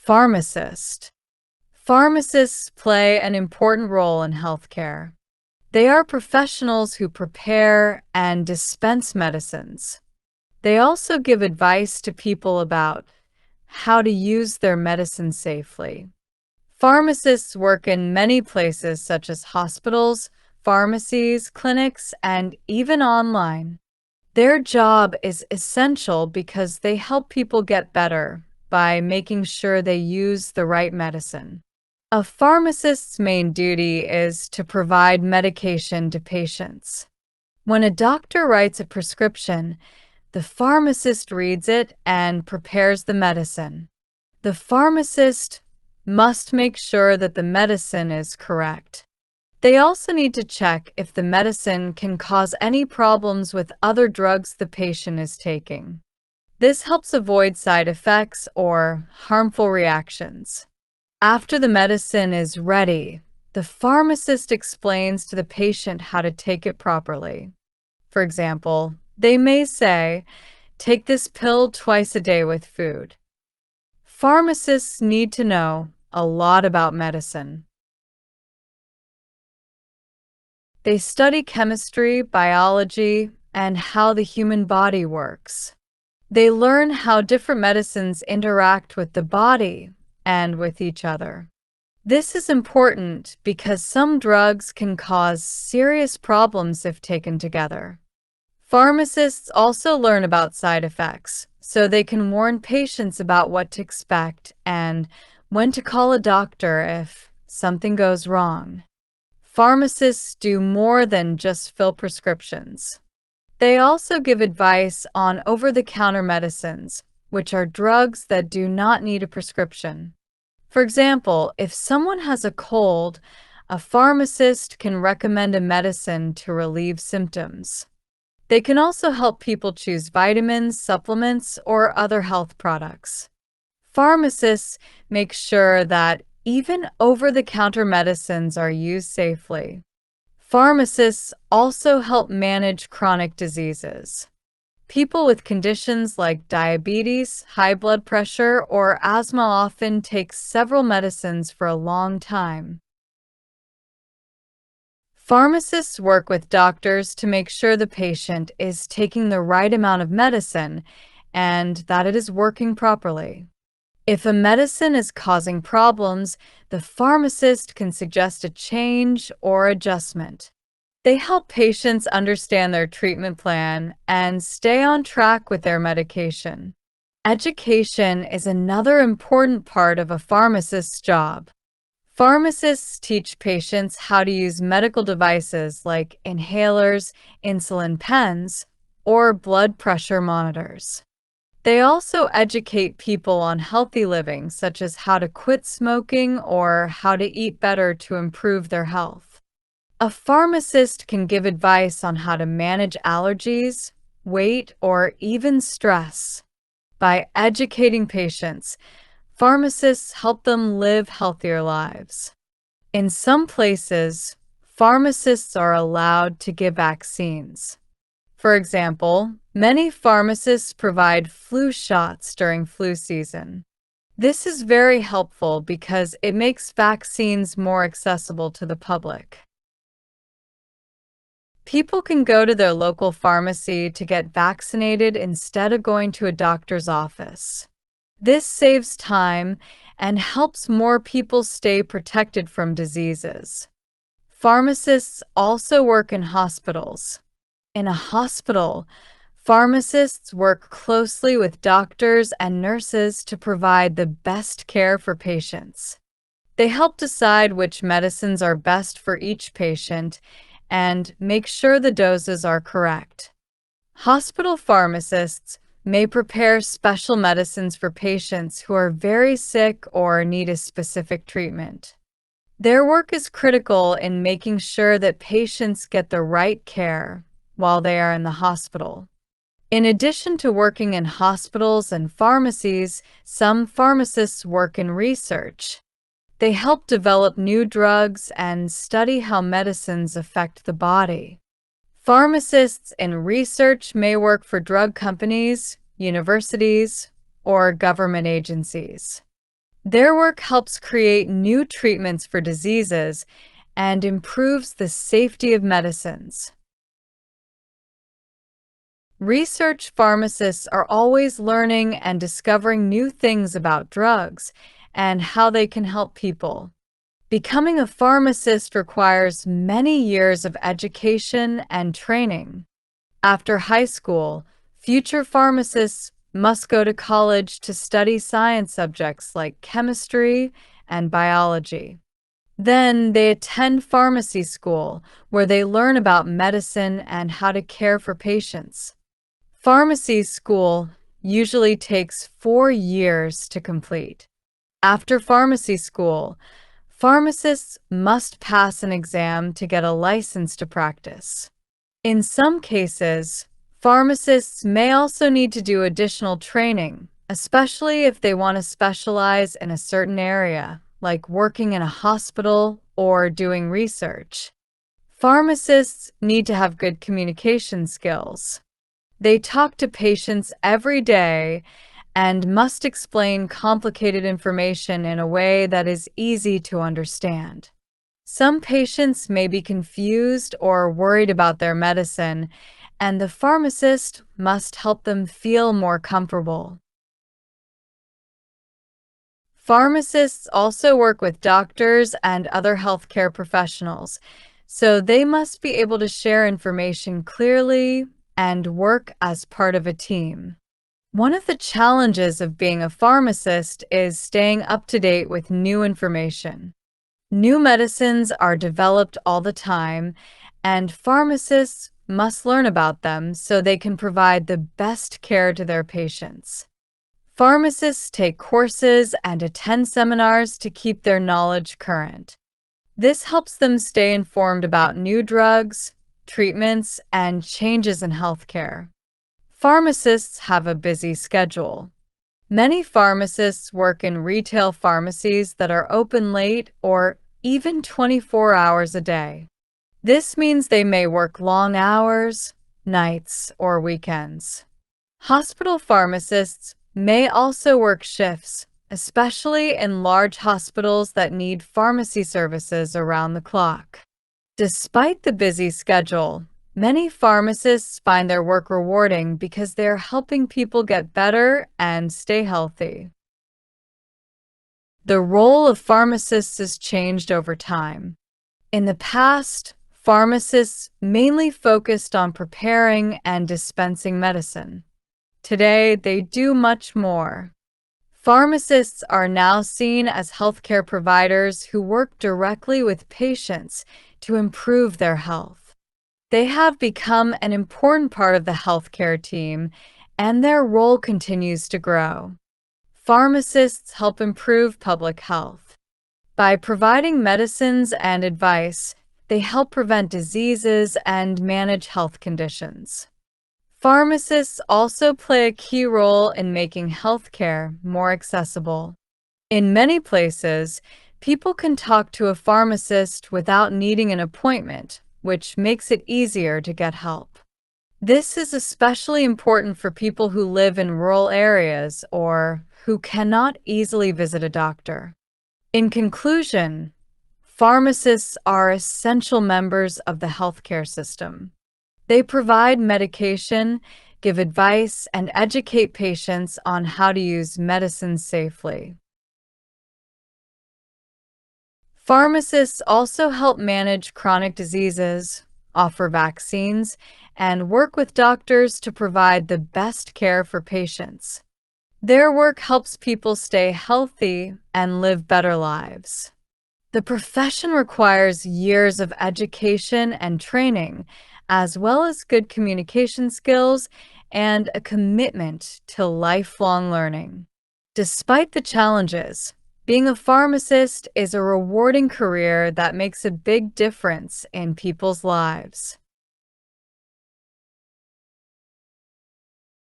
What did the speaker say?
Pharmacist. Pharmacists play an important role in healthcare. They are professionals who prepare and dispense medicines. They also give advice to people about how to use their medicine safely. Pharmacists work in many places such as hospitals, pharmacies, clinics, and even online. Their job is essential because they help people get better by making sure they use the right medicine. A pharmacist's main duty is to provide medication to patients. When a doctor writes a prescription, the pharmacist reads it and prepares the medicine. The pharmacist must make sure that the medicine is correct. They also need to check if the medicine can cause any problems with other drugs the patient is taking. This helps avoid side effects or harmful reactions. After the medicine is ready, the pharmacist explains to the patient how to take it properly. For example, they may say, "Take this pill twice a day with food." Pharmacists need to know a lot about medicine. They study chemistry, biology, and how the human body works. They learn how different medicines interact with the body and with each other. This is important because some drugs can cause serious problems if taken together. Pharmacists also learn about side effects, so they can warn patients about what to expect and when to call a doctor if something goes wrong. Pharmacists do more than just fill prescriptions. They also give advice on over-the-counter medicines, which are drugs that do not need a prescription. For example, if someone has a cold, a pharmacist can recommend a medicine to relieve symptoms. They can also help people choose vitamins, supplements, or other health products. Pharmacists make sure that even over-the-counter medicines are used safely. Pharmacists also help manage chronic diseases. People with conditions like diabetes, high blood pressure, or asthma often take several medicines for a long time. Pharmacists work with doctors to make sure the patient is taking the right amount of medicine and that it is working properly. If a medicine is causing problems, the pharmacist can suggest a change or adjustment. They help patients understand their treatment plan and stay on track with their medication. Education is another important part of a pharmacist's job. Pharmacists teach patients how to use medical devices like inhalers, insulin pens, or blood pressure monitors. They also educate people on healthy living, such as how to quit smoking or how to eat better to improve their health. A pharmacist can give advice on how to manage allergies, weight, or even stress. By educating patients, pharmacists help them live healthier lives. In some places, pharmacists are allowed to give vaccines. For example, many pharmacists provide flu shots during flu season. This is very helpful because it makes vaccines more accessible to the public. People can go to their local pharmacy to get vaccinated instead of going to a doctor's office. This saves time and helps more people stay protected from diseases. Pharmacists also work in hospitals. In a hospital, pharmacists work closely with doctors and nurses to provide the best care for patients. They help decide which medicines are best for each patient and make sure the doses are correct. Hospital pharmacists may prepare special medicines for patients who are very sick or need a specific treatment. Their work is critical in making sure that patients get the right care while they are in the hospital. In addition to working in hospitals and pharmacies, some pharmacists work in research. They help develop new drugs and study how medicines affect the body. Pharmacists in research may work for drug companies, universities, or government agencies. Their work helps create new treatments for diseases and improves the safety of medicines. Research pharmacists are always learning and discovering new things about drugs and how they can help people. Becoming a pharmacist requires many years of education and training. After high school, future pharmacists must go to college to study science subjects like chemistry and biology. Then they attend pharmacy school, where they learn about medicine and how to care for patients. Pharmacy school usually takes 4 years to complete. After pharmacy school, pharmacists must pass an exam to get a license to practice. In some cases, pharmacists may also need to do additional training, especially if they want to specialize in a certain area, like working in a hospital or doing research. Pharmacists need to have good communication skills. They talk to patients every day and must explain complicated information in a way that is easy to understand. Some patients may be confused or worried about their medicine, and the pharmacist must help them feel more comfortable. Pharmacists also work with doctors and other healthcare professionals, so they must be able to share information clearly and work as part of a team. One of the challenges of being a pharmacist is staying up to date with new information. New medicines are developed all the time, and pharmacists must learn about them so they can provide the best care to their patients. Pharmacists take courses and attend seminars to keep their knowledge current. This helps them stay informed about new drugs, treatments, and changes in healthcare. Pharmacists have a busy schedule. Many pharmacists work in retail pharmacies that are open late or even 24 hours a day. This means they may work long hours, nights, or weekends. Hospital pharmacists may also work shifts, especially in large hospitals that need pharmacy services around the clock. Despite the busy schedule, many pharmacists find their work rewarding because they are helping people get better and stay healthy. The role of pharmacists has changed over time. In the past, pharmacists mainly focused on preparing and dispensing medicine. Today, they do much more. Pharmacists are now seen as healthcare providers who work directly with patients to improve their health. They have become an important part of the healthcare team, and their role continues to grow. Pharmacists help improve public health. By providing medicines and advice, they help prevent diseases and manage health conditions. Pharmacists also play a key role in making healthcare more accessible. In many places, people can talk to a pharmacist without needing an appointment, which makes it easier to get help. This is especially important for people who live in rural areas or who cannot easily visit a doctor. In conclusion, pharmacists are essential members of the healthcare system. They provide medication, give advice, and educate patients on how to use medicine safely. Pharmacists also help manage chronic diseases, offer vaccines, and work with doctors to provide the best care for patients. Their work helps people stay healthy and live better lives. The profession requires years of education and training, as well as good communication skills and a commitment to lifelong learning. Despite the challenges, being a pharmacist is a rewarding career that makes a big difference in people's lives.